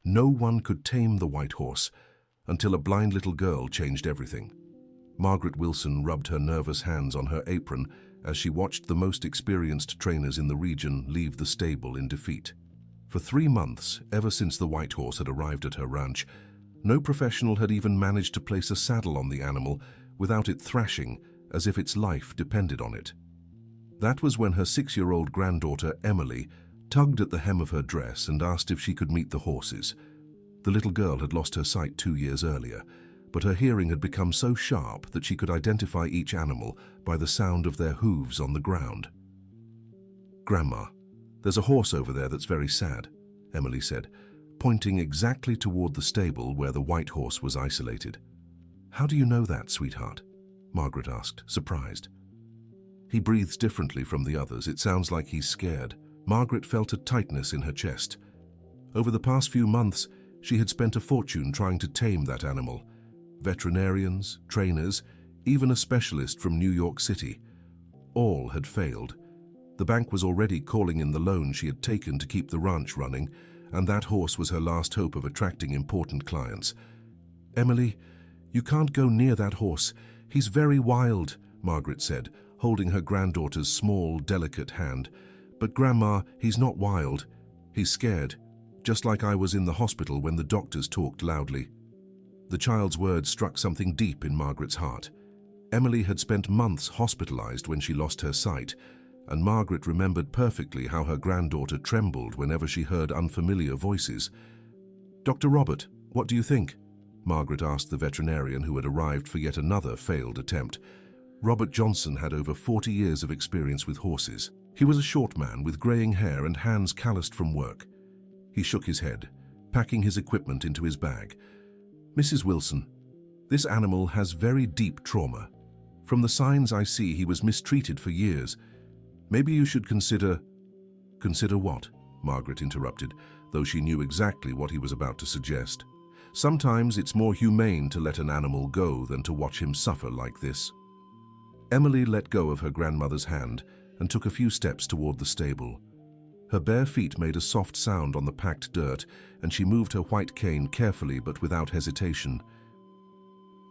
No one could tame the white horse until a blind little girl changed everything. Margaret Wilson rubbed her nervous hands on her apron as she watched the most experienced trainers in the region leave the stable in defeat. For 3 months, ever since the white horse had arrived at her ranch, no professional had even managed to place a saddle on the animal without it thrashing as if its life depended on it. That was when her 6-year-old granddaughter, Emily, tugged at the hem of her dress and asked if she could meet the horses. The little girl had lost her sight 2 years earlier, but her hearing had become so sharp that she could identify each animal by the sound of their hooves on the ground. "Grandma, there's a horse over there that's very sad," Emily said, pointing exactly toward the stable where the white horse was isolated. "How do you know that, sweetheart?" Margaret asked, surprised. "He breathes differently from the others. It sounds like he's scared." Margaret felt a tightness in her chest. Over the past few months, she had spent a fortune trying to tame that animal. Veterinarians, trainers, even a specialist from New York City. All had failed. The bank was already calling in the loan she had taken to keep the ranch running, and that horse was her last hope of attracting important clients. "Emily, you can't go near that horse. He's very wild," Margaret said, holding her granddaughter's small, delicate hand. "But Grandma, he's not wild. He's scared, just like I was in the hospital when the doctors talked loudly." The child's words struck something deep in Margaret's heart. Emily had spent months hospitalized when she lost her sight, and Margaret remembered perfectly how her granddaughter trembled whenever she heard unfamiliar voices. "Dr. Robert, what do you think?" Margaret asked the veterinarian who had arrived for yet another failed attempt. Robert Johnson had over 40 years of experience with horses. He was a short man with graying hair and hands calloused from work. He shook his head, packing his equipment into his bag. "Mrs. Wilson, this animal has very deep trauma. From the signs I see, he was mistreated for years. Maybe you should consider—" "Consider what?" Margaret interrupted, though she knew exactly what he was about to suggest. "Sometimes it's more humane to let an animal go than to watch him suffer like this." Emily let go of her grandmother's hand and took a few steps toward the stable. Her bare feet made a soft sound on the packed dirt, and she moved her white cane carefully but without hesitation.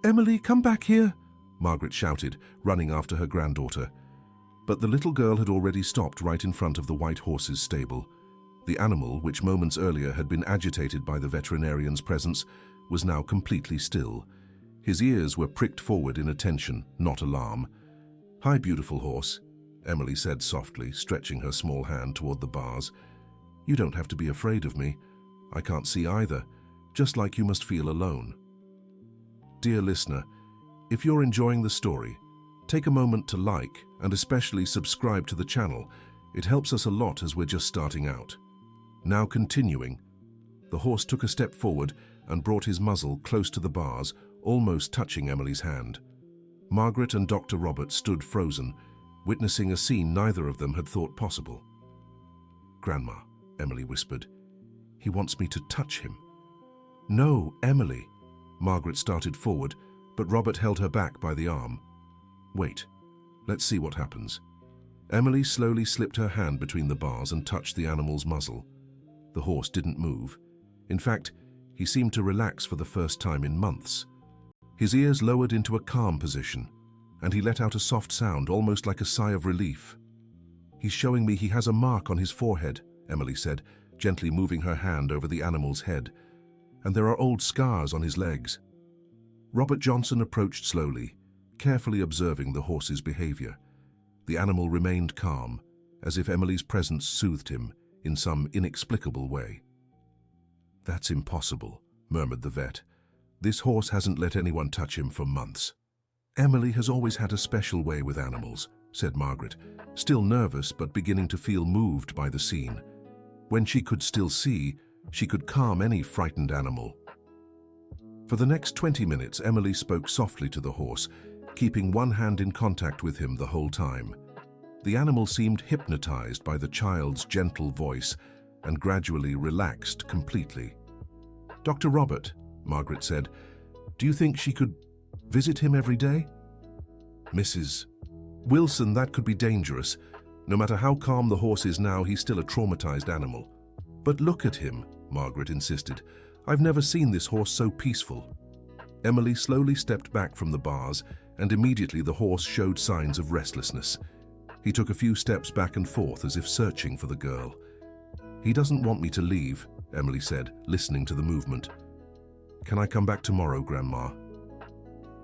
"Emily, come back here!" Margaret shouted, running after her granddaughter. But the little girl had already stopped right in front of the white horse's stable. The animal, which moments earlier had been agitated by the veterinarian's presence, was now completely still. His ears were pricked forward in attention, not alarm. "Hi, beautiful horse," Emily said softly, stretching her small hand toward the bars. "You don't have to be afraid of me. I can't see either, just like you must feel alone." Dear listener, if you're enjoying the story, take a moment to like and especially subscribe to the channel. It helps us a lot as we're just starting out. Now continuing, the horse took a step forward and brought his muzzle close to the bars, almost touching Emily's hand. Margaret and Dr. Robert stood frozen, witnessing a scene neither of them had thought possible. "Grandma," Emily whispered, "he wants me to touch him." "No, Emily." Margaret started forward, but Robert held her back by the arm. "Wait, let's see what happens." Emily slowly slipped her hand between the bars and touched the animal's muzzle. The horse didn't move. In fact, he seemed to relax for the first time in months. His ears lowered into a calm position, and he let out a soft sound, almost like a sigh of relief. "He's showing me he has a mark on his forehead," Emily said, gently moving her hand over the animal's head. "And there are old scars on his legs." Robert Johnson approached slowly, carefully observing the horse's behavior. The animal remained calm, as if Emily's presence soothed him in some inexplicable way. "That's impossible," murmured the vet. "This horse hasn't let anyone touch him for months." "Emily has always had a special way with animals," said Margaret, still nervous but beginning to feel moved by the scene. When she could still see, she could calm any frightened animal. For the next 20 minutes, Emily spoke softly to the horse, keeping one hand in contact with him the whole time. The animal seemed hypnotized by the child's gentle voice and gradually relaxed completely. "Dr. Robert," Margaret said, "do you think she could visit him every day?" "Mrs. Wilson, that could be dangerous. No matter how calm the horse is now, he's still a traumatized animal." "But look at him," Margaret insisted. "I've never seen this horse so peaceful." Emily slowly stepped back from the bars, and immediately the horse showed signs of restlessness. He took a few steps back and forth as if searching for the girl. "He doesn't want me to leave," Emily said, listening to the movement. "Can I come back tomorrow, Grandma?"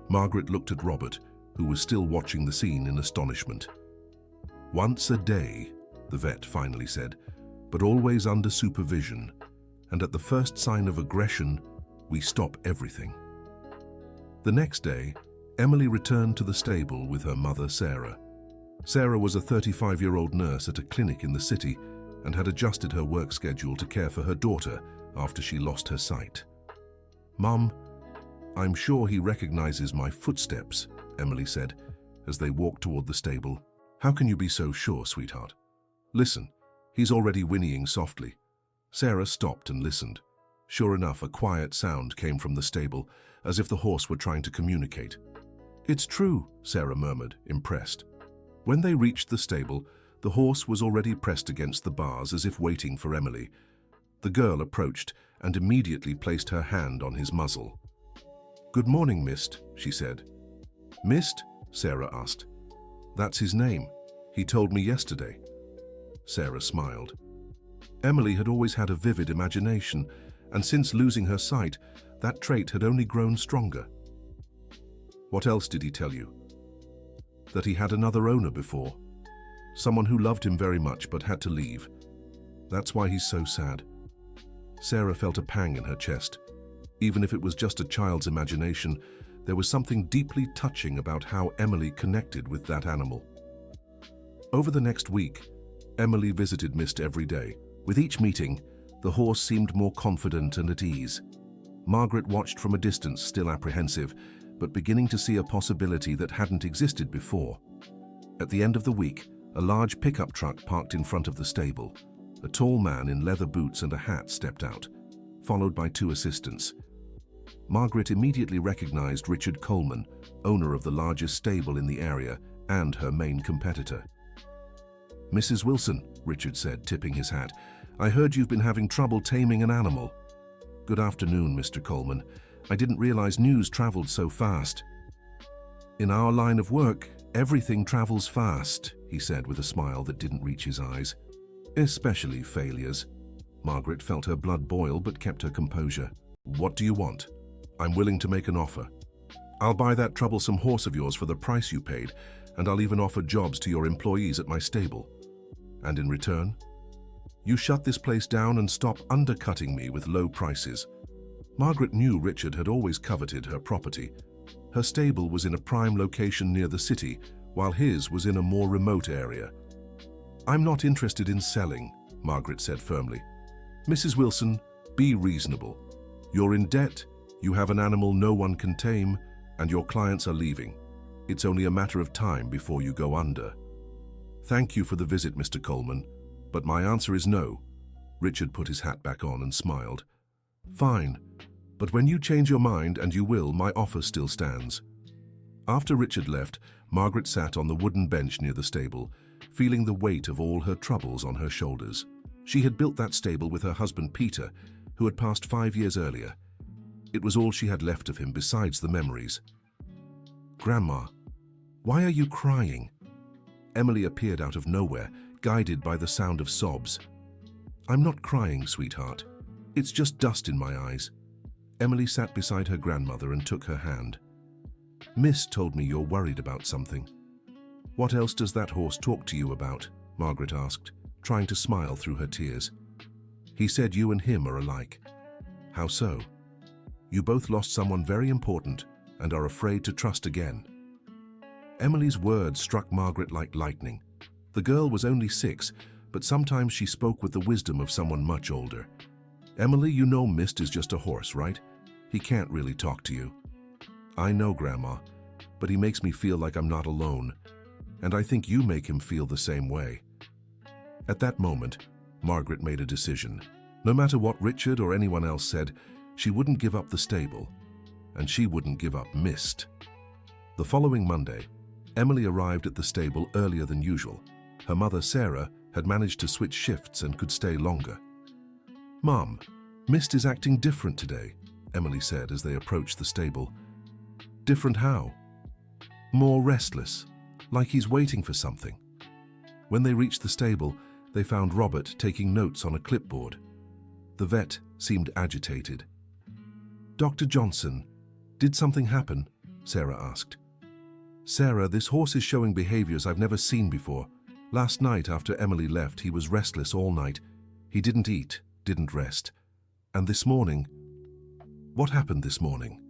Margaret looked at Robert, who was still watching the scene in astonishment. "Once a day," the vet finally said, "but always under supervision. And at the first sign of aggression, we stop everything." The next day, Emily returned to the stable with her mother, Sarah. Sarah was a 35-year-old nurse at a clinic in the city and had adjusted her work schedule to care for her daughter after she lost her sight. "Mum, I'm sure he recognizes my footsteps," Emily said as they walked toward the stable. "How can you be so sure, sweetheart? Listen, he's already whinnying softly." Sarah stopped and listened. Sure enough, a quiet sound came from the stable, as if the horse were trying to communicate. "It's true," Sarah murmured, impressed. When they reached the stable, the horse was already pressed against the bars as if waiting for Emily. The girl approached and immediately placed her hand on his muzzle. "Good morning, Mist," she said. "Mist?" Sarah asked. "That's his name. He told me yesterday." Sarah smiled. Emily had always had a vivid imagination, and since losing her sight, that trait had only grown stronger. "What else did he tell you?" "That he had another owner before. Someone who loved him very much but had to leave. That's why he's so sad." Sarah felt a pang in her chest. Even if it was just a child's imagination, there was something deeply touching about how Emily connected with that animal. Over the next week, Emily visited Mist every day. With each meeting, the horse seemed more confident and at ease. Margaret watched from a distance, still apprehensive, but beginning to see a possibility that hadn't existed before. At the end of the week, a large pickup truck parked in front of the stable. A tall man in leather boots and a hat stepped out, followed by two assistants. Margaret immediately recognized Richard Coleman, owner of the largest stable in the area and her main competitor. "Mrs. Wilson," Richard said, tipping his hat, "I heard you've been having trouble taming an animal." "Good afternoon, Mr. Coleman. I didn't realize news traveled so fast." "In our line of work, everything travels fast," he said with a smile that didn't reach his eyes. "Especially failures." Margaret felt her blood boil but kept her composure. "What do you want?" "I'm willing to make an offer. I'll buy that troublesome horse of yours for the price you paid, and I'll even offer jobs to your employees at my stable. And in return, you shut this place down and stop undercutting me with low prices." Margaret knew Richard had always coveted her property. Her stable was in a prime location near the city, while his was in a more remote area. "I'm not interested in selling," Margaret said firmly. "Mrs. Wilson, be reasonable. You're in debt, you have an animal no one can tame, and your clients are leaving. It's only a matter of time before you go under." "Thank you for the visit, Mr. Coleman, but my answer is no." Richard put his hat back on and smiled. "Fine, but when you change your mind, and you will, my offer still stands." After Richard left, Margaret sat on the wooden bench near the stable, feeling the weight of all her troubles on her shoulders. She had built that stable with her husband Peter, who had passed 5 years earlier. It was all she had left of him besides the memories. "Grandma, why are you crying?" Emily appeared out of nowhere, guided by the sound of sobs. "I'm not crying, sweetheart. It's just dust in my eyes." Emily sat beside her grandmother and took her hand. "Miss told me you're worried about something." "What else does that horse talk to you about?" Margaret asked, trying to smile through her tears. "He said you and him are alike." "How so?" "You both lost someone very important and are afraid to trust again." Emily's words struck Margaret like lightning. The girl was only 6, but sometimes she spoke with the wisdom of someone much older. "Emily, you know Mist is just a horse, right? He can't really talk to you." "I know, Grandma, but he makes me feel like I'm not alone, and I think you make him feel the same way." At that moment, Margaret made a decision. No matter what Richard or anyone else said, she wouldn't give up the stable, and she wouldn't give up Mist. The following Monday, Emily arrived at the stable earlier than usual. Her mother, Sarah, had managed to switch shifts and could stay longer. "Mom, Mist is acting different today, Emily said as they approached the stable. Different how? More restless, like he's waiting for something. When they reached the stable, they found Robert taking notes on a clipboard. The vet seemed agitated. Dr. Johnson, did something happen? Sarah asked. Sarah, this horse is showing behaviors I've never seen before. Last night after Emily left, he was restless all night. He didn't eat, didn't rest. And this morning... What happened this morning?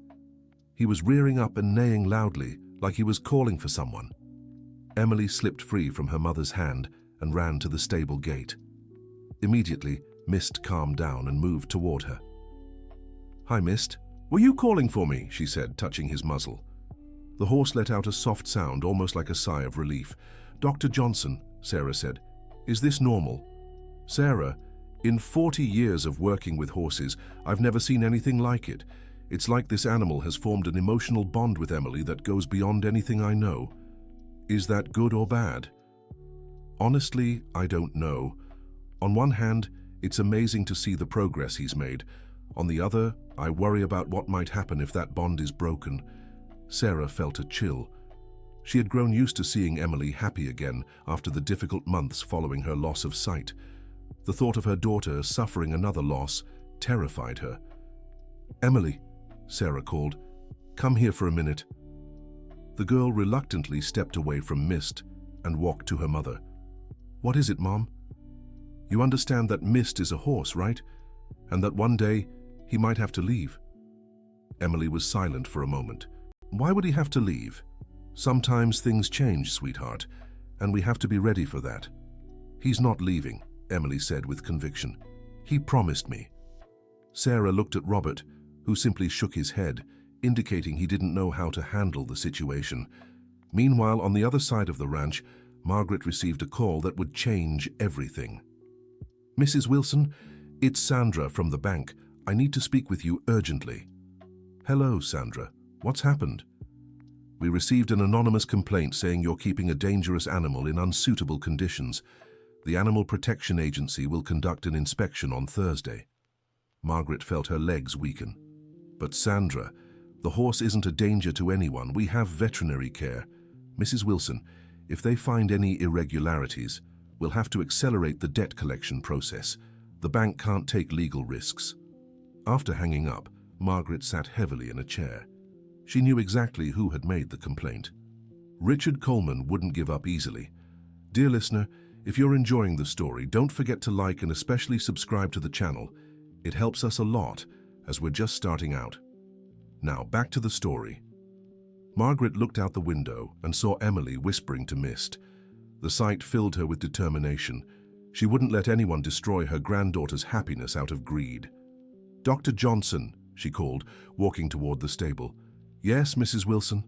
He was rearing up and neighing loudly, like he was calling for someone. Emily slipped free from her mother's hand and ran to the stable gate. Immediately, Mist calmed down and moved toward her. Hi, Mist. Were you calling for me? She said, touching his muzzle. The horse let out a soft sound, almost like a sigh of relief. Dr. Johnson, Sarah said, is this normal? Sarah, in 40 years of working with horses, I've never seen anything like it. It's like this animal has formed an emotional bond with Emily that goes beyond anything I know. Is that good or bad? Honestly, I don't know. On one hand, it's amazing to see the progress he's made. On the other, I worry about what might happen if that bond is broken. Sarah felt a chill. She had grown used to seeing Emily happy again after the difficult months following her loss of sight. The thought of her daughter suffering another loss terrified her. Emily, Sarah called, come here for a minute. The girl reluctantly stepped away from Mist and walked to her mother. What is it, Mom? You understand that Mist is a horse, right? And that one day he might have to leave. Emily was silent for a moment. Why would he have to leave? Sometimes things change, sweetheart, and we have to be ready for that. He's not leaving, Emily said with conviction. He promised me. Sarah looked at Robert, who simply shook his head, indicating he didn't know how to handle the situation. Meanwhile, on the other side of the ranch, Margaret received a call that would change everything. Mrs. Wilson, it's Sandra from the bank. I need to speak with you urgently. Hello, Sandra. What's happened? We received an anonymous complaint saying you're keeping a dangerous animal in unsuitable conditions. The Animal Protection Agency will conduct an inspection on Thursday. Margaret felt her legs weaken. But Sandra, the horse isn't a danger to anyone. We have veterinary care. Mrs. Wilson, if they find any irregularities, we'll have to accelerate the debt collection process. The bank can't take legal risks. After hanging up, Margaret sat heavily in a chair. She knew exactly who had made the complaint. Richard Coleman wouldn't give up easily. Dear listener, if you're enjoying the story, don't forget to like and especially subscribe to the channel. It helps us a lot, as we're just starting out. Now, back to the story. Margaret looked out the window and saw Emily whispering to Mist. The sight filled her with determination. She wouldn't let anyone destroy her granddaughter's happiness out of greed. Dr. Johnson, she called, walking toward the stable. Yes, Mrs. Wilson?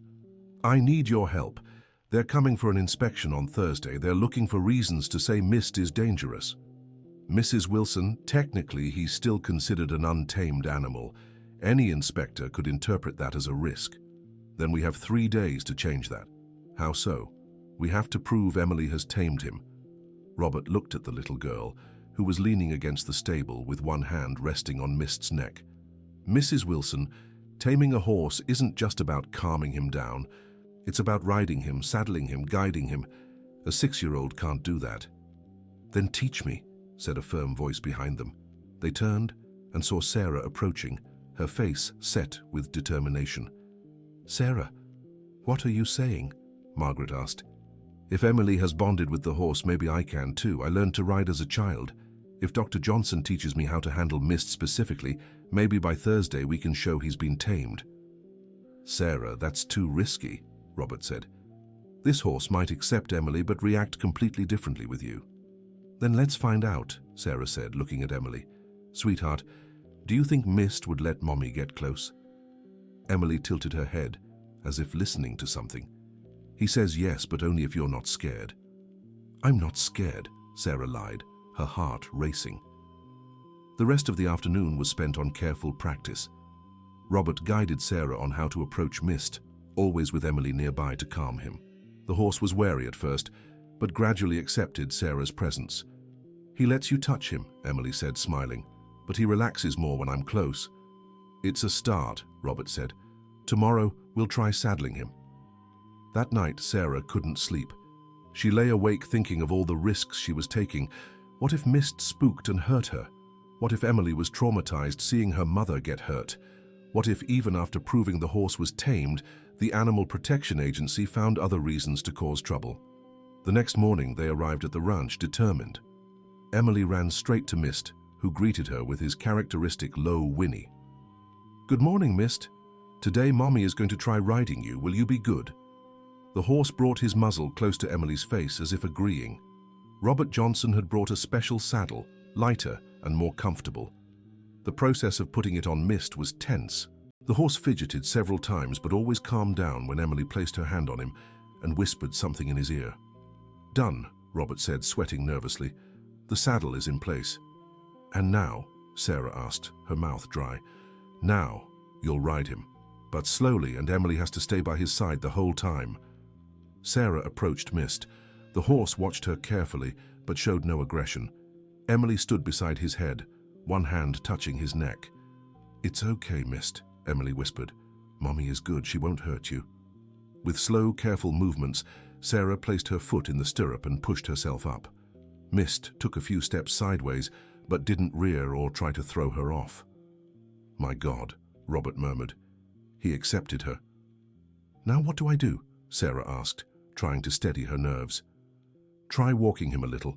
I need your help. They're coming for an inspection on Thursday. They're looking for reasons to say Mist is dangerous. Mrs. Wilson, technically he's still considered an untamed animal. Any inspector could interpret that as a risk. Then we have 3 days to change that. How so? We have to prove Emily has tamed him. Robert looked at the little girl, who was leaning against the stable with one hand resting on Mist's neck. Mrs. Wilson, taming a horse isn't just about calming him down. It's about riding him, saddling him, guiding him. A 6-year-old can't do that. Then teach me, said a firm voice behind them. They turned and saw Sarah approaching, her face set with determination. Sarah, what are you saying? Margaret asked. If Emily has bonded with the horse, maybe I can too. I learned to ride as a child. If Dr. Johnson teaches me how to handle Mist specifically, maybe by Thursday we can show he's been tamed. Sarah, that's too risky, Robert said. This horse might accept Emily but react completely differently with you. Then let's find out, Sarah said, looking at Emily. Sweetheart, do you think Mist would let Mommy get close? Emily tilted her head, as if listening to something. He says yes, but only if you're not scared. I'm not scared, Sarah lied, her heart racing. The rest of the afternoon was spent on careful practice. Robert guided Sarah on how to approach Mist, always with Emily nearby to calm him. The horse was wary at first, but gradually accepted Sarah's presence. He lets you touch him, Emily said, smiling. but he relaxes more when I'm close. It's a start, Robert said. Tomorrow we'll try saddling him. That night, Sarah couldn't sleep. She lay awake thinking of all the risks she was taking. What if Mist spooked and hurt her? What if Emily was traumatized seeing her mother get hurt? What if, even after proving the horse was tamed, the Animal Protection Agency found other reasons to cause trouble? The next morning, they arrived at the ranch determined. Emily ran straight to Mist, who greeted her with his characteristic low whinny. "Good morning, Mist. Today, Mommy is going to try riding you. Will you be good?" The horse brought his muzzle close to Emily's face as if agreeing. Robert Johnson had brought a special saddle, lighter and more comfortable. The process of putting it on Mist was tense. The horse fidgeted several times but always calmed down when Emily placed her hand on him and whispered something in his ear. "Done," Robert said, sweating nervously. "The saddle is in place." "And now?" Sarah asked, her mouth dry. "Now, you'll ride him, but slowly, and Emily has to stay by his side the whole time." Sarah approached Mist. The horse watched her carefully, but showed no aggression. Emily stood beside his head, one hand touching his neck. "It's okay, Mist," Emily whispered. "Mommy is good, she won't hurt you." With slow, careful movements, Sarah placed her foot in the stirrup and pushed herself up. Mist took a few steps sideways, but didn't rear or try to throw her off. "My God," Robert murmured. He accepted her. "Now what do I do?" Sarah asked, trying to steady her nerves. "Try walking him a little.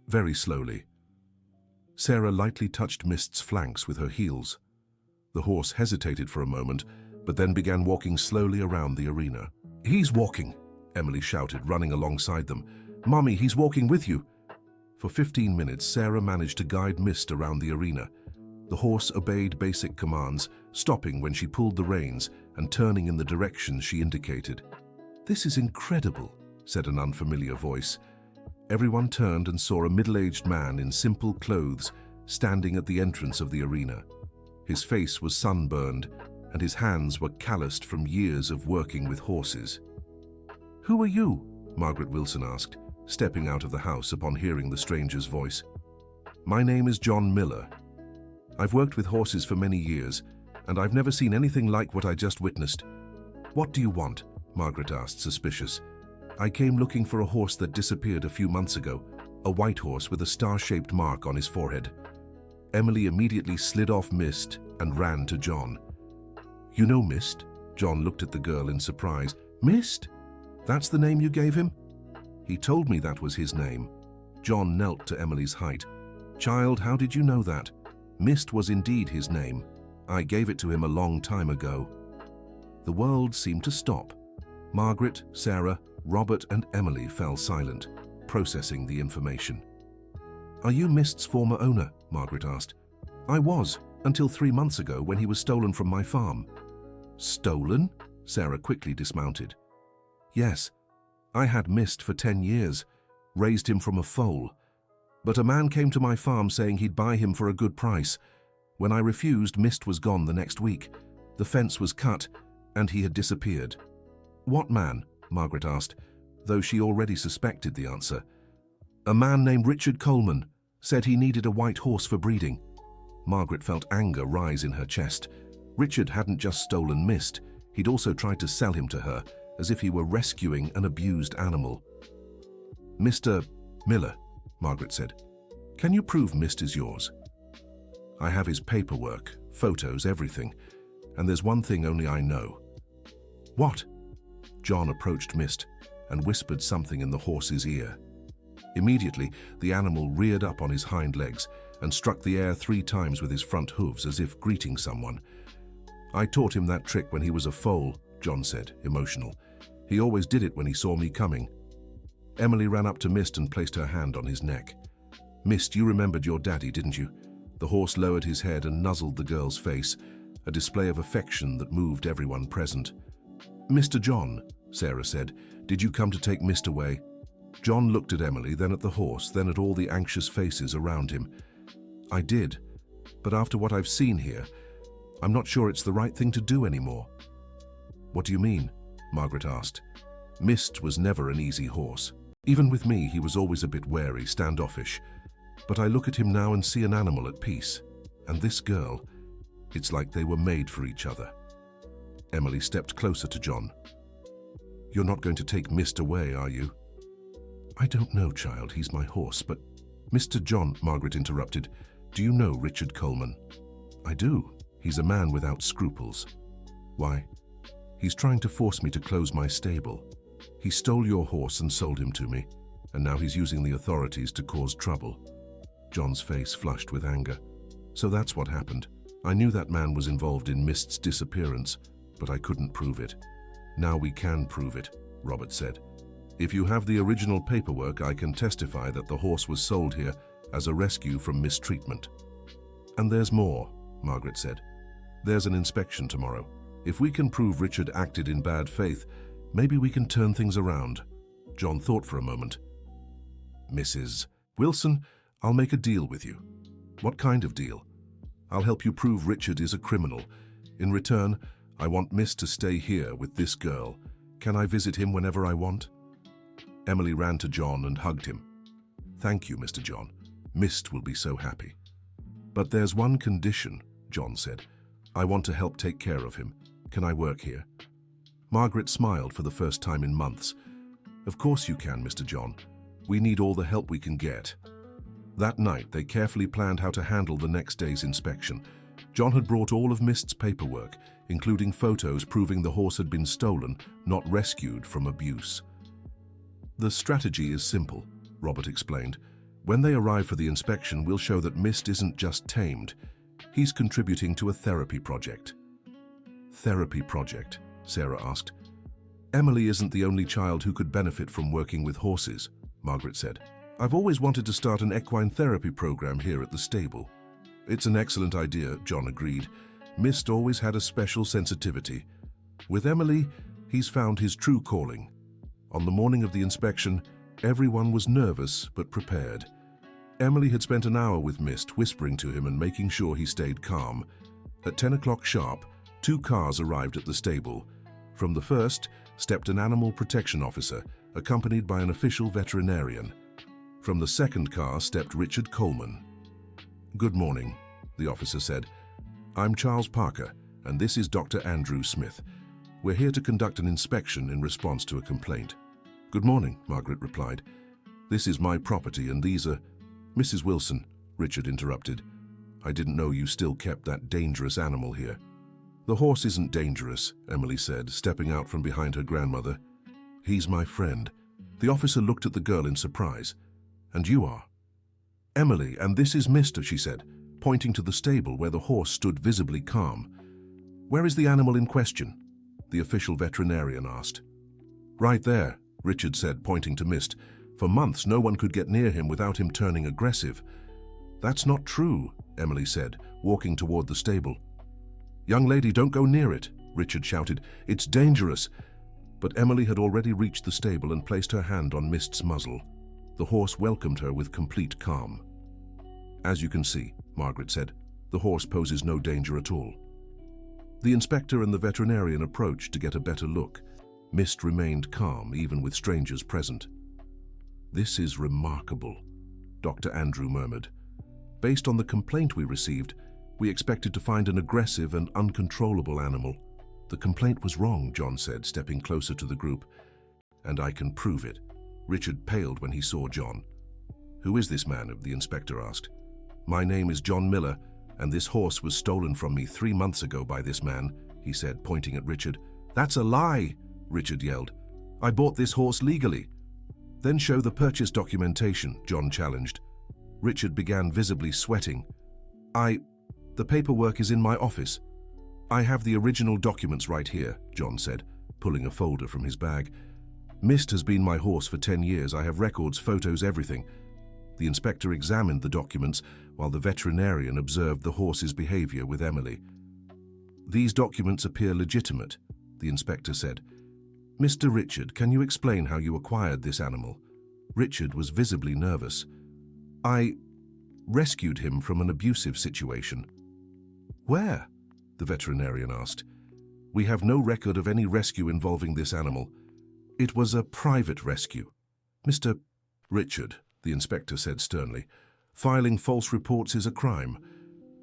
Very slowly." Sarah lightly touched Mist's flanks with her heels. The horse hesitated for a moment, but then began walking slowly around the arena. "He's walking," Emily shouted, running alongside them. "Mommy, he's walking with you." For 15 minutes, Sarah managed to guide Mist around the arena. The horse obeyed basic commands, stopping when she pulled the reins and turning in the direction she indicated. "This is incredible," said an unfamiliar voice. Everyone turned and saw a middle-aged man in simple clothes standing at the entrance of the arena. His face was sunburned, and his hands were calloused from years of working with horses. "Who are you?" Margaret Wilson asked, stepping out of the house upon hearing the stranger's voice. "My name is John Miller. I've worked with horses for many years, and I've never seen anything like what I just witnessed." "What do you want?" Margaret asked, suspicious. "I came looking for a horse that disappeared a few months ago, a white horse with a star-shaped mark on his forehead." Emily immediately slid off Mist and ran to John. "You know Mist?" John looked at the girl in surprise. "Mist? That's the name you gave him?" "He told me that was his name." John knelt to Emily's height. "Child, how did you know that? Mist was indeed his name. I gave it to him a long time ago." The world seemed to stop. Margaret, Sarah, Robert and Emily fell silent, processing the information. "Are you Mist's former owner?" Margaret asked. "I was, until 3 months ago when he was stolen from my farm." "Stolen?" Sarah quickly dismounted. "Yes. I had Mist for 10 years, raised him from a foal. But a man came to my farm saying he'd buy him for a good price. When I refused, Mist was gone the next week. The fence was cut, and he had disappeared." "What man?" Margaret asked, though she already suspected the answer. "A man named Richard Coleman. Said he needed a white horse for breeding." Margaret felt anger rise in her chest. Richard hadn't just stolen Mist, he'd also tried to sell him to her, as if he were rescuing an abused animal. "Mr. Miller," Margaret said, "can you prove Mist is yours?" "I have his paperwork, photos, everything. And there's one thing only I know." "What?" John approached Mist and whispered something in the horse's ear. Immediately, the animal reared up on his hind legs and struck the air 3 times with his front hooves as if greeting someone. "I taught him that trick when he was a foal," John said, emotional. "He always did it when he saw me coming." Emily ran up to Mist and placed her hand on his neck. "Mist, you remembered your daddy, didn't you?" The horse lowered his head and nuzzled the girl's face, a display of affection that moved everyone present. "Mr. John," Sarah said, "did you come to take Mist away?" John looked at Emily, then at the horse, then at all the anxious faces around him. "I did, but after what I've seen here, I'm not sure it's the right thing to do anymore." "What do you mean?" Margaret asked. Mist was never an easy horse. Even with me, he was always a bit wary, standoffish. But I look at him now and see an animal at peace. And this girl, it's like they were made for each other. Emily stepped closer to John. You're not going to take Mist away, are you? I don't know, child. He's my horse, but... Mr. John, Margaret interrupted. Do you know Richard Coleman? I do. He's a man without scruples. Why? He's trying to force me to close my stable. He stole your horse and sold him to me, and now he's using the authorities to cause trouble. John's face flushed with anger. So that's what happened. I knew that man was involved in Mist's disappearance, but I couldn't prove it. Now we can prove it, Robert said. If you have the original paperwork, I can testify that the horse was sold here as a rescue from mistreatment. And there's more, Margaret said. There's an inspection tomorrow. If we can prove Richard acted in bad faith, maybe we can turn things around. John thought for a moment. Mrs. Wilson, I'll make a deal with you. What kind of deal? I'll help you prove Richard is a criminal. In return, I want Mist to stay here with this girl. Can I visit him whenever I want? Emily ran to John and hugged him. Thank you, Mr. John. Mist will be so happy. But there's one condition, John said. I want to help take care of him. Can I work here? Margaret smiled for the first time in months. Of course you can, Mr. John. We need all the help we can get. That night, they carefully planned how to handle the next day's inspection. John had brought all of Mist's paperwork, including photos proving the horse had been stolen, not rescued from abuse. The strategy is simple, Robert explained. When they arrive for the inspection, we'll show that Mist isn't just tamed. He's contributing to a therapy project. Therapy project? Sarah asked. Emily isn't the only child who could benefit from working with horses, Margaret said. I've always wanted to start an equine therapy program here at the stable. It's an excellent idea, John agreed. Mist always had a special sensitivity. With Emily, he's found his true calling. On the morning of the inspection, everyone was nervous but prepared. Emily had spent an hour with Mist, whispering to him and making sure he stayed calm. At 10 o'clock sharp, 2 cars arrived at the stable. From the first stepped an animal protection officer, accompanied by an official veterinarian. From the second car stepped Richard Coleman. Good morning, the officer said. I'm Charles Parker, and this is Dr. Andrew Smith. We're here to conduct an inspection in response to a complaint. Good morning, Margaret replied. This is my property and these are... Mrs. Wilson, Richard interrupted. I didn't know you still kept that dangerous animal here. The horse isn't dangerous, Emily said, stepping out from behind her grandmother. He's my friend. The officer looked at the girl in surprise. And you are? Emily, and this is Mr., she said, pointing to the stable where the horse stood visibly calm. Where is the animal in question? The official veterinarian asked. Right there, Richard said, pointing to Mist. For months, no one could get near him without him turning aggressive. That's not true, Emily said, walking toward the stable. Young lady, don't go near it, Richard shouted. It's dangerous. But Emily had already reached the stable and placed her hand on Mist's muzzle. The horse welcomed her with complete calm. As you can see, Margaret said, the horse poses no danger at all. The inspector and the veterinarian approached to get a better look. Mist remained calm, even with strangers present. This is remarkable, Dr. Andrew murmured. Based on the complaint we received, we expected to find an aggressive and uncontrollable animal. The complaint was wrong, John said, stepping closer to the group. And I can prove it. Richard paled when he saw John. Who is this man? The inspector asked. My name is John Miller, and this horse was stolen from me 3 months ago by this man, he said, pointing at Richard. That's a lie, Richard yelled. I bought this horse legally. Then show the purchase documentation, John challenged. Richard began visibly sweating. The paperwork is in my office. I have the original documents right here, John said, pulling a folder from his bag. Mist has been my horse for 10 years. I have records, photos, everything. The inspector examined the documents while the veterinarian observed the horse's behavior with Emily. These documents appear legitimate, the inspector said. Mr. Richard, can you explain how you acquired this animal? Richard was visibly nervous. I rescued him from an abusive situation. Where? The veterinarian asked. We have no record of any rescue involving this animal. It was a private rescue. Mr. Richard, the inspector said sternly, filing false reports is a crime.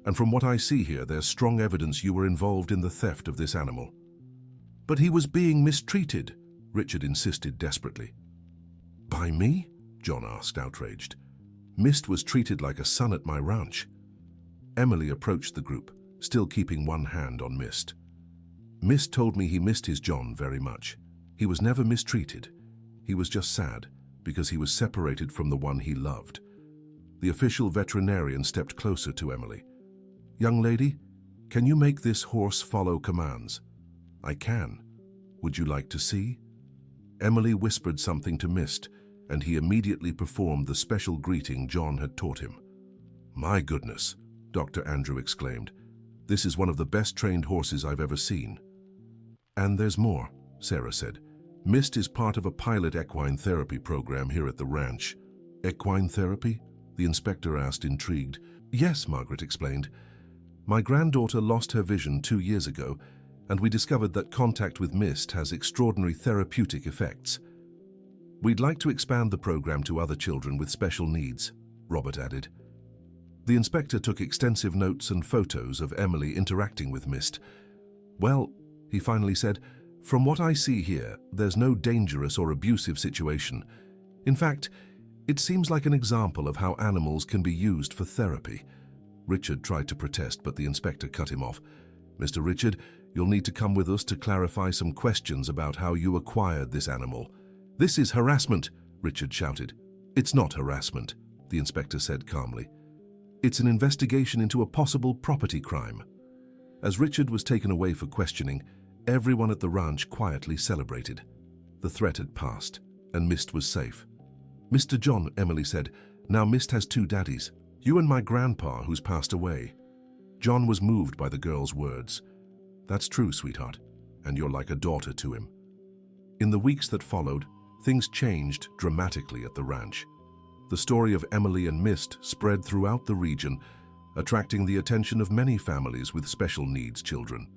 And from what I see here, there's strong evidence you were involved in the theft of this animal." "But he was being mistreated," Richard insisted desperately. "By me?" John asked, outraged. "Mist was treated like a son at my ranch." Emily approached the group, still keeping one hand on Mist. "Mist told me he missed his John very much. He was never mistreated. He was just sad because he was separated from the one he loved." The official veterinarian stepped closer to Emily. "Young lady, can you make this horse follow commands?" "I can. Would you like to see?" Emily whispered something to Mist, and he immediately performed the special greeting John had taught him. "My goodness," Dr. Andrew exclaimed. "This is one of the best trained horses I've ever seen." "And there's more," Sarah said. "Mist is part of a pilot equine therapy program here at the ranch." "Equine therapy?" the inspector asked, intrigued. "Yes," Margaret explained. "My granddaughter lost her vision 2 years ago, and we discovered that contact with Mist has extraordinary therapeutic effects. We'd like to expand the program to other children with special needs," Robert added. The inspector took extensive notes and photos of Emily interacting with Mist. "Well," he finally said, "from what I see here, there's no dangerous or abusive situation. In fact, it seems like an example of how animals can be used for therapy." Richard tried to protest, but the inspector cut him off. "Mr. Richard, you'll need to come with us to clarify some questions about how you acquired this animal." "This is harassment," Richard shouted. "It's not harassment," the inspector said calmly. "It's an investigation into a possible property crime." As Richard was taken away for questioning, everyone at the ranch quietly celebrated. The threat had passed, and Mist was safe. "Mr. John," Emily said, "now Mist has 2 daddies. You and my grandpa, who's passed away." John was moved by the girl's words. "That's true, sweetheart, and you're like a daughter to him." In the weeks that followed, things changed dramatically at the ranch. The story of Emily and Mist spread throughout the region, attracting the attention of many families with special needs children.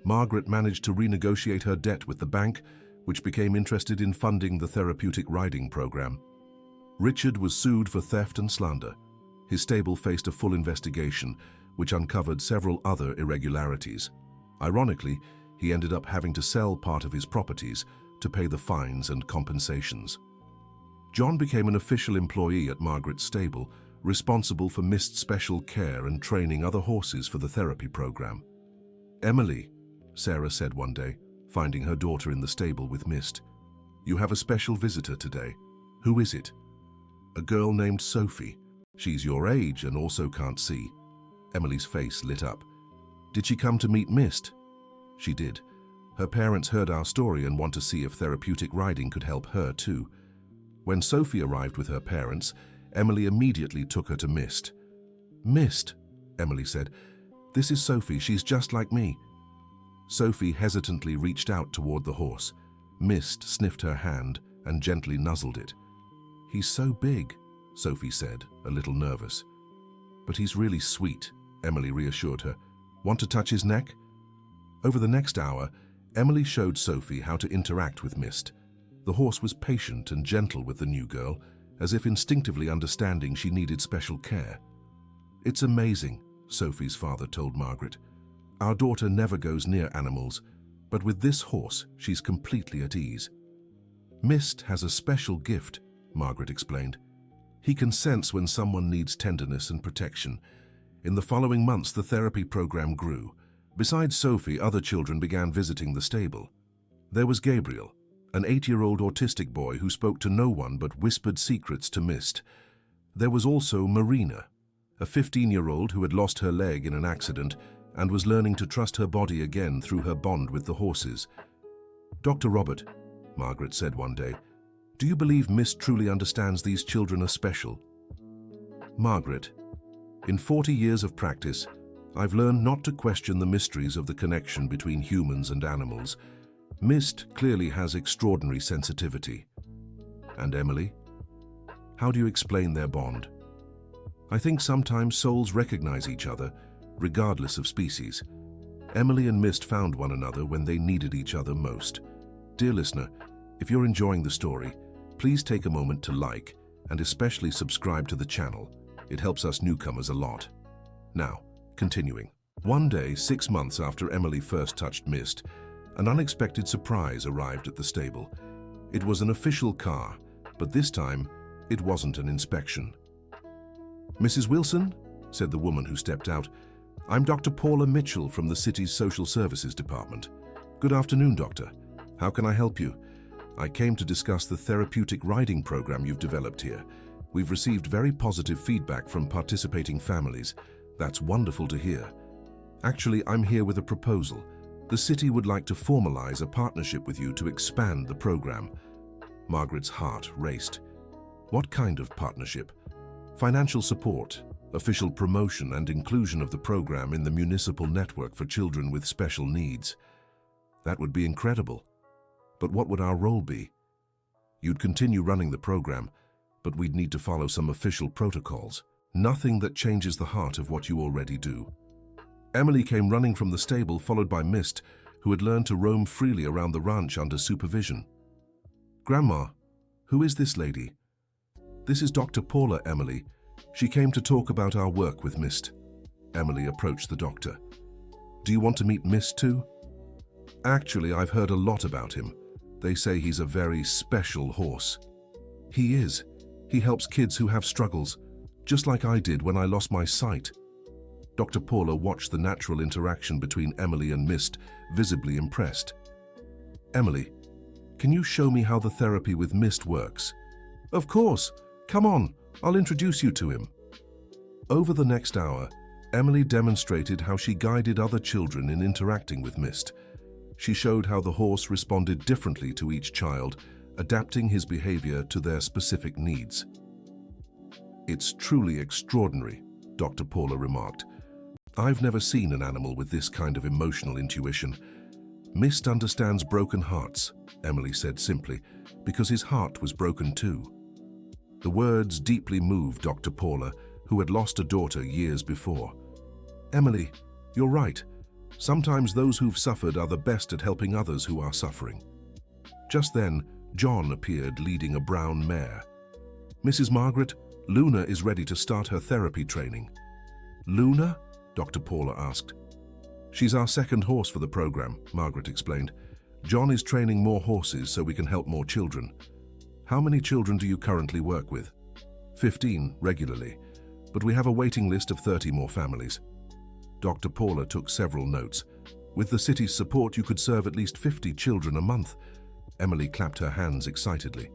Margaret managed to renegotiate her debt with the bank, which became interested in funding the therapeutic riding program. Richard was sued for theft and slander. His stable faced a full investigation, which uncovered several other irregularities. Ironically, he ended up having to sell part of his properties to pay the fines and compensations. John became an official employee at Margaret's stable, responsible for Mist's special care and training other horses for the therapy program. "Emily," Sarah said one day, finding her daughter in the stable with Mist, "you have a special visitor today. Who is it?" "A girl named Sophie. She's your age and also can't see." Emily's face lit up. "Did she come to meet Mist?" "She did. Her parents heard our story and want to see if therapeutic riding could help her too." When Sophie arrived with her parents, Emily immediately took her to Mist. "Mist," Emily said. "This is Sophie. She's just like me." Sophie hesitantly reached out toward the horse. Mist sniffed her hand and gently nuzzled it. "He's so big," Sophie said, a little nervous. "But he's really sweet," Emily reassured her. "Want to touch his neck?" Over the next hour, Emily showed Sophie how to interact with Mist. The horse was patient and gentle with the new girl, as if instinctively understanding she needed special care. "It's amazing," Sophie's father told Margaret. "Our daughter never goes near animals, but with this horse, she's completely at ease." "Mist has a special gift," Margaret explained. "He can sense when someone needs tenderness and protection." In the following months, the therapy program grew. Besides Sophie, other children began visiting the stable. There was Gabriel, an 8-year-old autistic boy who spoke to no one but whispered secrets to Mist. There was also Marina, a 15-year-old who had lost her leg in an accident and was learning to trust her body again through her bond with the horses. "Dr. Robert," Margaret said one day, "do you believe Mist truly understands these children are special?" "Margaret, in 40 years of practice, I've learned not to question the mysteries of the connection between humans and animals. Mist clearly has extraordinary sensitivity." "And Emily? How do you explain their bond?" "I think sometimes souls recognize each other, regardless of species. Emily and Mist found one another when they needed each other most." Dear listener, if you're enjoying the story, please take a moment to like and especially subscribe to the channel. It helps us newcomers a lot. Now, continuing. One day, 6 months after Emily first touched Mist, an unexpected surprise arrived at the stable. It was an official car, but this time, it wasn't an inspection. "Mrs. Wilson," said the woman who stepped out, "I'm Dr. Paula Mitchell from the city's Social Services Department. Good afternoon, Doctor. How can I help you? I came to discuss the therapeutic riding program you've developed here. We've received very positive feedback from participating families. That's wonderful to hear. Actually, I'm here with a proposal. The city would like to formalize a partnership with you to expand the program." Margaret's heart raced. What kind of partnership? Financial support, official promotion and inclusion of the program in the municipal network for children with special needs. That would be incredible. But what would our role be? You'd continue running the program, but we'd need to follow some official protocols. Nothing that changes the heart of what you already do. Emily came running from the stable, followed by Mist, who had learned to roam freely around the ranch under supervision. "Grandma, who is this lady?" "This is Dr. Paula, Emily. She came to talk about our work with Mist." Emily approached the doctor. "Do you want to meet Mist too?" "Actually, I've heard a lot about him. They say he's a very special horse." "He is. He helps kids who have struggles, just like I did when I lost my sight." Dr. Paula watched the natural interaction between Emily and Mist, visibly impressed. "Emily, can you show me how the therapy with Mist works?" "Of course. Come on, I'll introduce you to him." Over the next hour, Emily demonstrated how she guided other children in interacting with Mist. She showed how the horse responded differently to each child, adapting his behavior to their specific needs. "It's truly extraordinary," Dr. Paula remarked. "I've never seen an animal with this kind of emotional intuition." "Mist understands broken hearts," Emily said simply, "because his heart was broken too." The words deeply moved Dr. Paula, who had lost a daughter years before. "Emily, you're right. Sometimes those who've suffered are the best at helping others who are suffering." Just then, John appeared leading a brown mare. "Mrs. Margaret, Luna is ready to start her therapy training." "Luna?" Dr. Paula asked. "She's our second horse for the program," Margaret explained. "John is training more horses so we can help more children." "How many children do you currently work with?" 15 regularly, but we have a waiting list of 30 more families." Dr. Paula took several notes. "With the city's support, you could serve at least 50 children a month." Emily clapped her hands excitedly.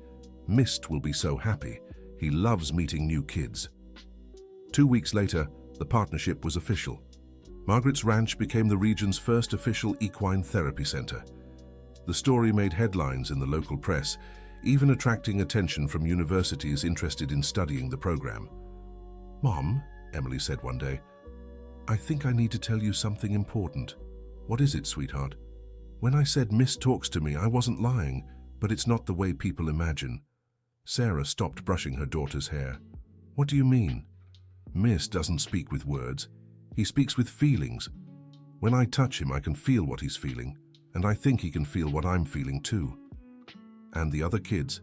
"Mist will be so happy. He loves meeting new kids." 2 weeks later, the partnership was official. Margaret's ranch became the region's first official equine therapy center. The story made headlines in the local press, even attracting attention from universities interested in studying the program. "Mom," Emily said one day, "I think I need to tell you something important." "What is it, sweetheart?" "When I said Mist talks to me, I wasn't lying, but it's not the way people imagine." Sarah stopped brushing her daughter's hair. "What do you mean?" "Mist doesn't speak with words. He speaks with feelings. When I touch him, I can feel what he's feeling, and I think he can feel what I'm feeling too." "And the other kids?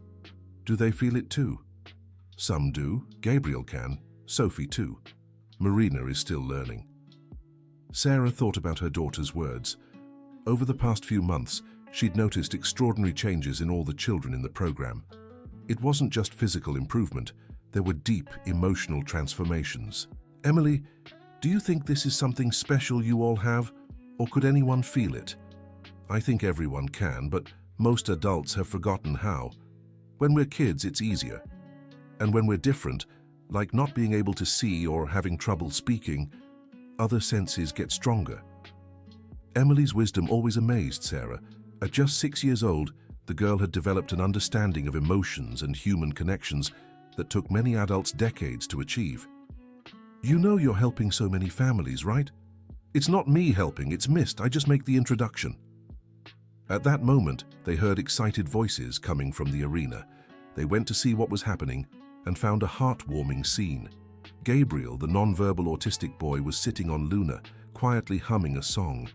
Do they feel it too?" "Some do. Gabriel can. Sophie too. Marina is still learning." Sarah thought about her daughter's words. Over the past few months, she'd noticed extraordinary changes in all the children in the program. It wasn't just physical improvement. There were deep emotional transformations. "Emily, do you think this is something special you all have, or could anyone feel it?" "I think everyone can, but most adults have forgotten how. When we're kids, it's easier. And when we're different, like not being able to see or having trouble speaking, other senses get stronger." Emily's wisdom always amazed Sarah. At just 6 years old, the girl had developed an understanding of emotions and human connections that took many adults decades to achieve. "You know you're helping so many families, right?" "It's not me helping, it's Mist. I just make the introduction." At that moment, they heard excited voices coming from the arena. They went to see what was happening and found a heartwarming scene. Gabriel, the nonverbal autistic boy, was sitting on Luna, quietly humming a song.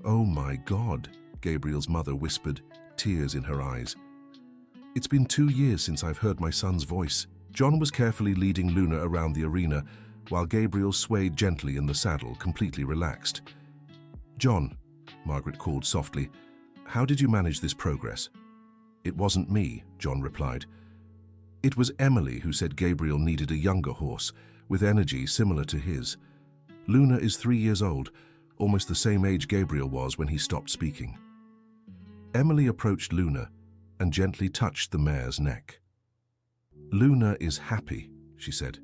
"Oh my God," Gabriel's mother whispered, tears in her eyes. "It's been 2 years since I've heard my son's voice." John was carefully leading Luna around the arena, while Gabriel swayed gently in the saddle, completely relaxed. "John," Margaret called softly, "how did you manage this progress?" "It wasn't me," John replied. "It was Emily who said Gabriel needed a younger horse, with energy similar to his. Luna is 3 years old, almost the same age Gabriel was when he stopped speaking." Emily approached Luna and gently touched the mare's neck. "Luna is happy," she said.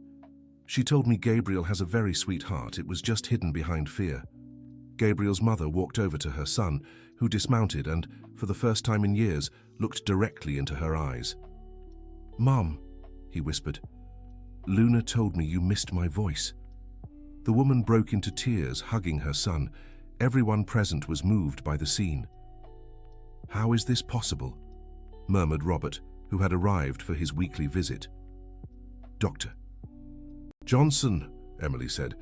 "She told me Gabriel has a very sweet heart. It was just hidden behind fear." Gabriel's mother walked over to her son, who dismounted and, for the first time in years, looked directly into her eyes. "Mom," he whispered, "Luna told me you missed my voice." The woman broke into tears, hugging her son. Everyone present was moved by the scene. "How is this possible?" murmured Robert, who had arrived for his weekly visit. "Doctor." "Johnson," Emily said,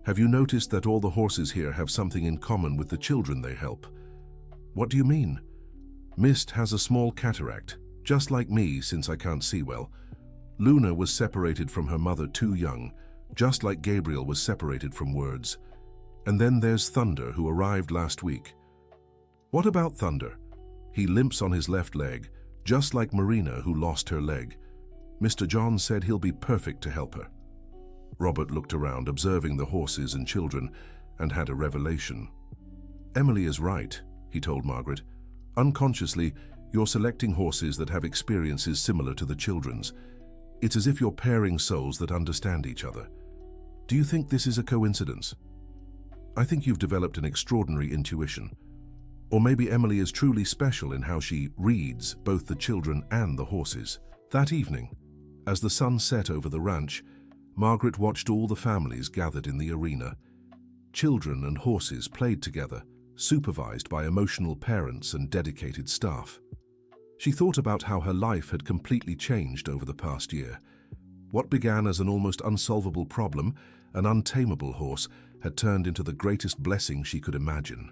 "have you noticed that all the horses here have something in common with the children they help?" "What do you mean?" "Mist has a small cataract, just like me since I can't see well. Luna was separated from her mother too young, just like Gabriel was separated from words. And then there's Thunder, who arrived last week." "What about Thunder?" "He limps on his left leg, just like Marina, who lost her leg. Mr. John said he'll be perfect to help her." Robert looked around, observing the horses and children, and had a revelation. "Emily is right," he told Margaret. "Unconsciously, you're selecting horses that have experiences similar to the children's. It's as if you're pairing souls that understand each other. Do you think this is a coincidence?" "I think you've developed an extraordinary intuition. Or maybe Emily is truly special in how she reads both the children and the horses." That evening, as the sun set over the ranch, Margaret watched all the families gathered in the arena. Children and horses played together, supervised by emotional parents and dedicated staff. She thought about how her life had completely changed over the past year. What began as an almost unsolvable problem, an untamable horse, had turned into the greatest blessing she could imagine.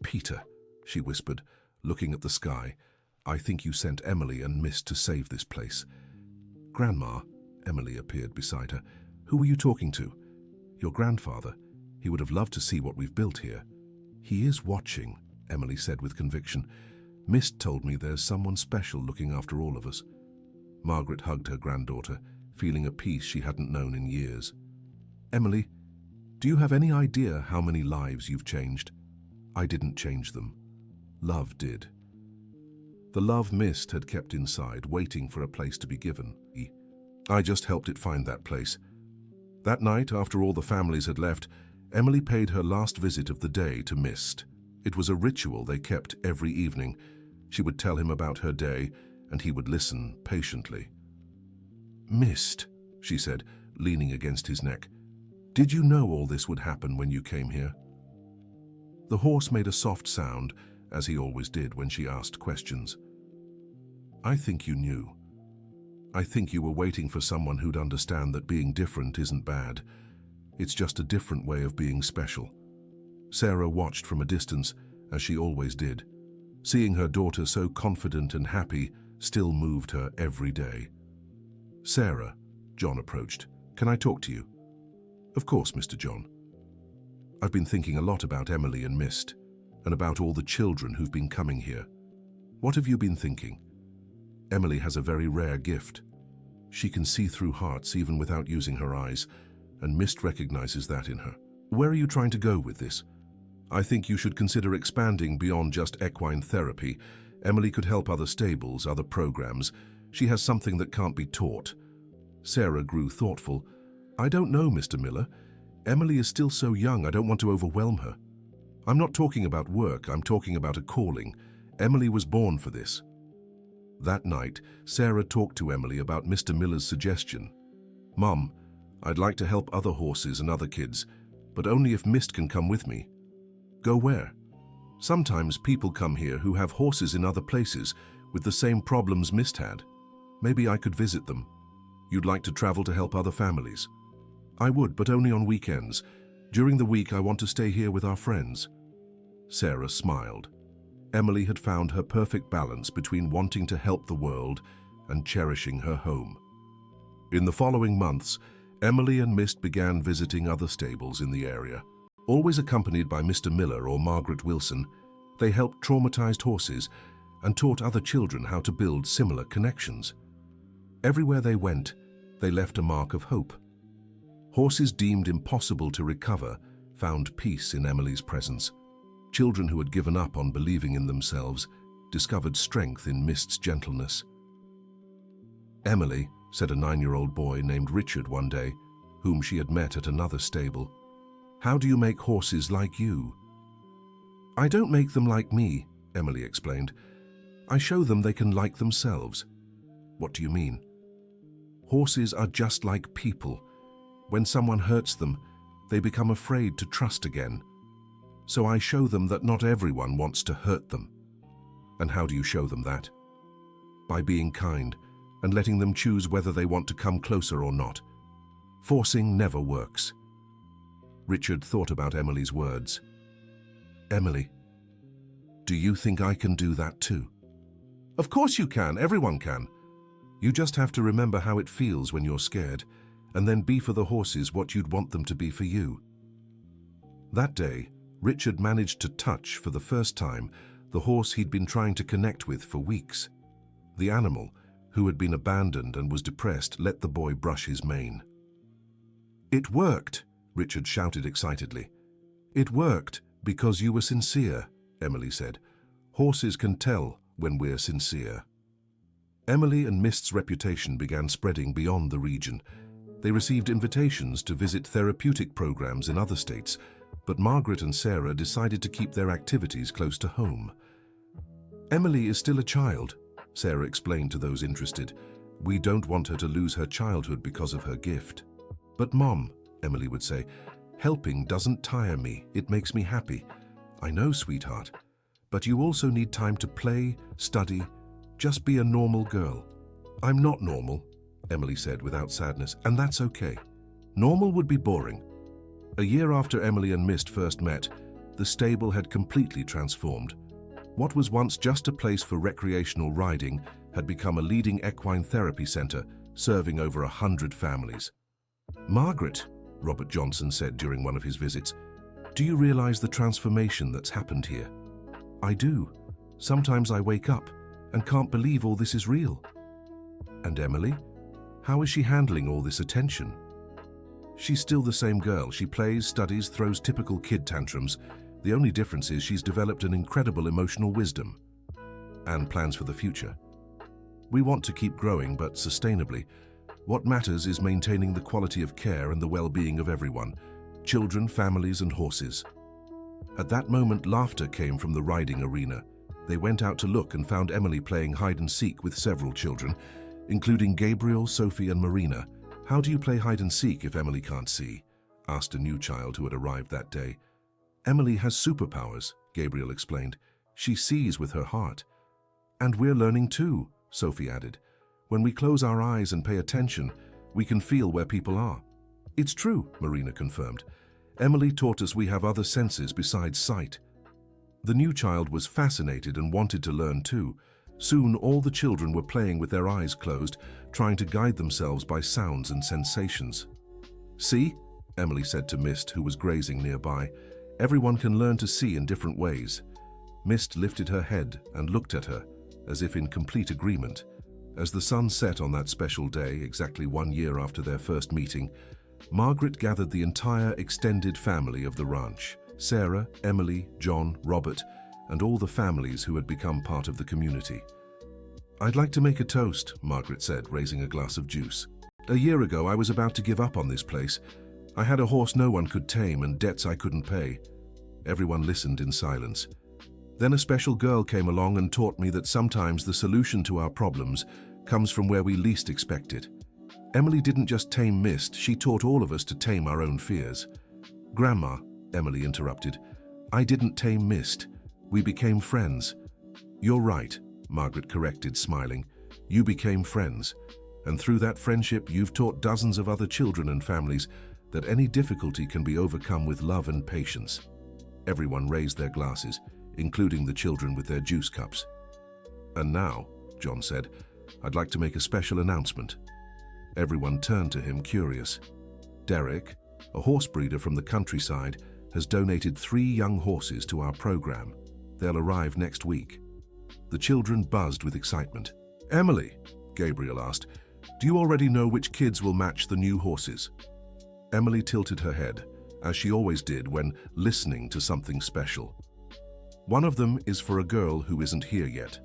"Peter," she whispered, looking at the sky, "I think you sent Emily and Mist to save this place." "Grandma," Emily appeared beside her, "who were you talking to?" "Your grandfather. He would have loved to see what we've built here." "He is watching," Emily said with conviction. "Mist told me there's someone special looking after all of us." Margaret hugged her granddaughter, feeling a peace she hadn't known in years. "Emily, do you have any idea how many lives you've changed?" "I didn't change them. Love did." The love Mist had kept inside, waiting for a place to be given. "I just helped it find that place." That night, after all the families had left, Emily paid her last visit of the day to Mist. It was a ritual they kept every evening. She would tell him about her day, and he would listen patiently. "Mist," she said, leaning against his neck, "did you know all this would happen when you came here?" The horse made a soft sound, as he always did when she asked questions. "I think you knew. I think you were waiting for someone who'd understand that being different isn't bad. It's just a different way of being special." Sarah watched from a distance, as she always did. Seeing her daughter so confident and happy still moved her every day. "Sarah," John approached, "can I talk to you?" "Of course, Mr. John." "I've been thinking a lot about Emily and Mist, and about all the children who've been coming here. What have you been thinking?" "Emily has a very rare gift. She can see through hearts even without using her eyes, and Mist recognizes that in her." "Where are you trying to go with this?" "I think you should consider expanding beyond just equine therapy. Emily could help other stables, other programs. She has something that can't be taught." Sarah grew thoughtful. "I don't know, Mr. Miller. Emily is still so young, I don't want to overwhelm her. I'm not talking about work, I'm talking about a calling. Emily was born for this." That night, Sarah talked to Emily about Mr. Miller's suggestion. "Mom, I'd like to help other horses and other kids, but only if Mist can come with me." "Go where?" "Sometimes people come here who have horses in other places with the same problems Mist had. Maybe I could visit them." "You'd like to travel to help other families?" "I would, but only on weekends. During the week, I want to stay here with our friends." Sarah smiled. Emily had found her perfect balance between wanting to help the world and cherishing her home. In the following months, Emily and Mist began visiting other stables in the area. Always accompanied by Mr. Miller or Margaret Wilson, they helped traumatized horses and taught other children how to build similar connections. Everywhere they went, they left a mark of hope. Horses deemed impossible to recover found peace in Emily's presence. Children who had given up on believing in themselves discovered strength in Mist's gentleness. "Emily," said a 9-year-old boy named Richard one day, whom she had met at another stable, "how do you make horses like you?" "I don't make them like me," Emily explained. "I show them they can like themselves." "What do you mean?" "Horses are just like people. When someone hurts them, they become afraid to trust again. So I show them that not everyone wants to hurt them." "And how do you show them that?" "By being kind and letting them choose whether they want to come closer or not. Forcing never works." Richard thought about Emily's words. "Emily, do you think I can do that too?" "Of course you can. Everyone can. You just have to remember how it feels when you're scared, and then be for the horses what you'd want them to be for you." That day, Richard managed to touch, for the first time, the horse he'd been trying to connect with for weeks. The animal, who had been abandoned and was depressed, let the boy brush his mane. "It worked," Richard shouted excitedly. "It worked because you were sincere," Emily said. "Horses can tell when we're sincere." Emily and Mist's reputation began spreading beyond the region. They received invitations to visit therapeutic programs in other states, but Margaret and Sarah decided to keep their activities close to home. "Emily is still a child," Sarah explained to those interested. "We don't want her to lose her childhood because of her gift." "But Mom," Emily would say, "helping doesn't tire me, it makes me happy." "I know, sweetheart, but you also need time to play, study, just be a normal girl." "I'm not normal," Emily said without sadness, "and that's okay. Normal would be boring." A year after Emily and Mist first met, the stable had completely transformed. What was once just a place for recreational riding had become a leading equine therapy center, serving over 100 families. "Margaret," Robert Johnson said during one of his visits, "do you realize the transformation that's happened here?" "I do. Sometimes I wake up and can't believe all this is real." "And Emily? How is she handling all this attention?" "She's still the same girl. She plays, studies, throws typical kid tantrums. The only difference is she's developed an incredible emotional wisdom and plans for the future. We want to keep growing, but sustainably. What matters is maintaining the quality of care and the well-being of everyone, children, families, and horses." At that moment, laughter came from the riding arena. They went out to look and found Emily playing hide-and-seek with several children, including Gabriel, Sophie, and Marina. "How do you play hide-and-seek if Emily can't see?" asked a new child who had arrived that day. "Emily has superpowers," Gabriel explained. "She sees with her heart." "And we're learning too," Sophie added. "When we close our eyes and pay attention, we can feel where people are." "It's true," Marina confirmed. "Emily taught us we have other senses besides sight." The new child was fascinated and wanted to learn too. Soon all the children were playing with their eyes closed, trying to guide themselves by sounds and sensations. "See?" Emily said to Mist, who was grazing nearby. "Everyone can learn to see in different ways." Mist lifted her head and looked at her, as if in complete agreement. As the sun set on that special day, exactly 1 year after their first meeting, Margaret gathered the entire extended family of the ranch: Sarah, Emily, John, Robert, and all the families who had become part of the community. "I'd like to make a toast," Margaret said, raising a glass of juice. "A year ago, I was about to give up on this place. I had a horse no one could tame and debts I couldn't pay." Everyone listened in silence. "Then a special girl came along and taught me that sometimes the solution to our problems comes from where we least expect it. Emily didn't just tame Mist, she taught all of us to tame our own fears." "Grandma," Emily interrupted, "I didn't tame Mist. We became friends." "You're right," Margaret corrected, smiling. "You became friends. And through that friendship, you've taught dozens of other children and families that any difficulty can be overcome with love and patience." Everyone raised their glasses, including the children with their juice cups. "And now," John said, "I'd like to make a special announcement." Everyone turned to him, curious. Derek, a horse breeder from the countryside, has donated 3 young horses to our program. They'll arrive next week. The children buzzed with excitement. "Emily," Gabriel asked, "do you already know which kids will match the new horses?" Emily tilted her head, as she always did when listening to something special. "One of them is for a girl who isn't here yet.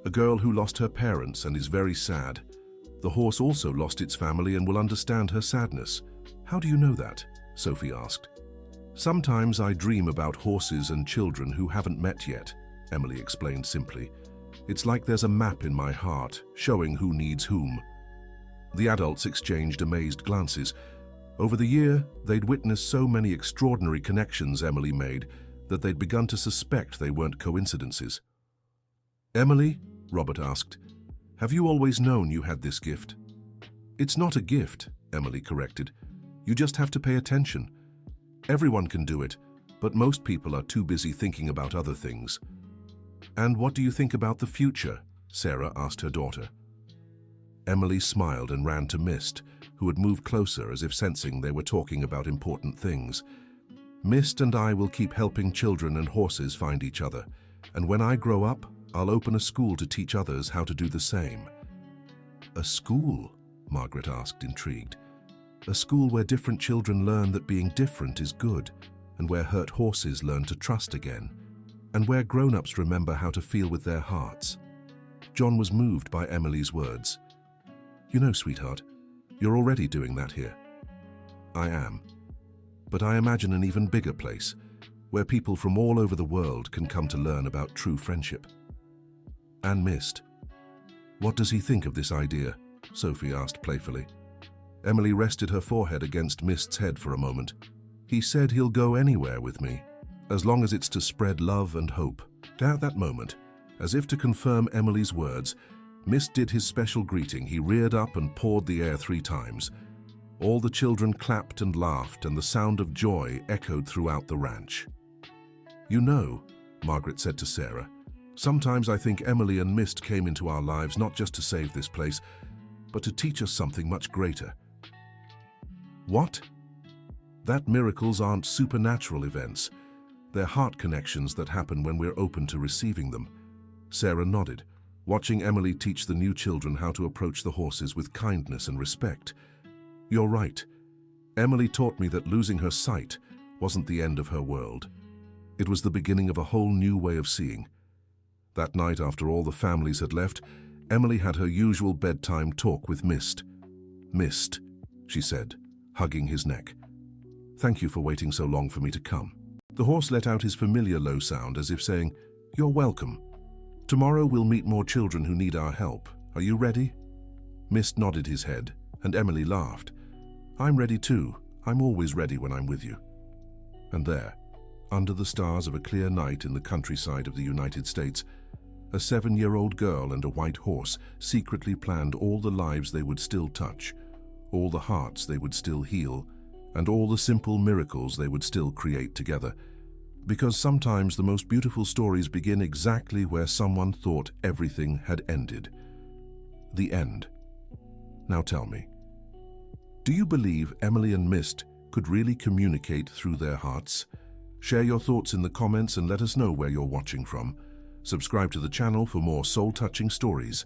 A girl who lost her parents and is very sad. The horse also lost its family and will understand her sadness." "How do you know that?" Sophie asked. "Sometimes I dream about horses and children who haven't met yet," Emily explained simply. "It's like there's a map in my heart, showing who needs whom." The adults exchanged amazed glances. Over the year, they'd witnessed so many extraordinary connections Emily made that they'd begun to suspect they weren't coincidences. "Emily," Robert asked, "have you always known you had this gift?" "It's not a gift," Emily corrected. "You just have to pay attention. Everyone can do it, but most people are too busy thinking about other things." "And what do you think about the future?" Sarah asked her daughter. Emily smiled and ran to Mist, who had moved closer as if sensing they were talking about important things. "Mist and I will keep helping children and horses find each other, and when I grow up, I'll open a school to teach others how to do the same." "A school?" Margaret asked, intrigued. "A school where different children learn that being different is good, and where hurt horses learn to trust again, and where grown-ups remember how to feel with their hearts." John was moved by Emily's words. "You know, sweetheart, you're already doing that here." "I am. But I imagine an even bigger place, where people from all over the world can come to learn about true friendship." "And Mist. What does he think of this idea?" Sophie asked playfully. Emily rested her forehead against Mist's head for a moment. "He said he'll go anywhere with me, as long as it's to spread love and hope." At that moment, as if to confirm Emily's words, Mist did his special greeting. He reared up and pawed the air 3 times. All the children clapped and laughed, and the sound of joy echoed throughout the ranch. "You know," Margaret said to Sarah, "sometimes I think Emily and Mist came into our lives not just to save this place, but to teach us something much greater." "What?" "That miracles aren't supernatural events. They're heart connections that happen when we're open to receiving them." Sarah nodded, watching Emily teach the new children how to approach the horses with kindness and respect. "You're right. Emily taught me that losing her sight wasn't the end of her world. It was the beginning of a whole new way of seeing." That night, after all the families had left, Emily had her usual bedtime talk with Mist. "Mist," she said, hugging his neck, "thank you for waiting so long for me to come." The horse let out his familiar low sound as if saying, "You're welcome. Tomorrow we'll meet more children who need our help. Are you ready?" Mist nodded his head, and Emily laughed. "I'm ready too. I'm always ready when I'm with you." And there, under the stars of a clear night in the countryside of the United States, a 7-year-old girl and a white horse secretly planned all the lives they would still touch, all the hearts they would still heal, and all the simple miracles they would still create together. Because sometimes the most beautiful stories begin exactly where someone thought everything had ended. The end. Now tell me, do you believe Emily and Mist could really communicate through their hearts? Share your thoughts in the comments and let us know where you're watching from. Subscribe to the channel for more soul-touching stories.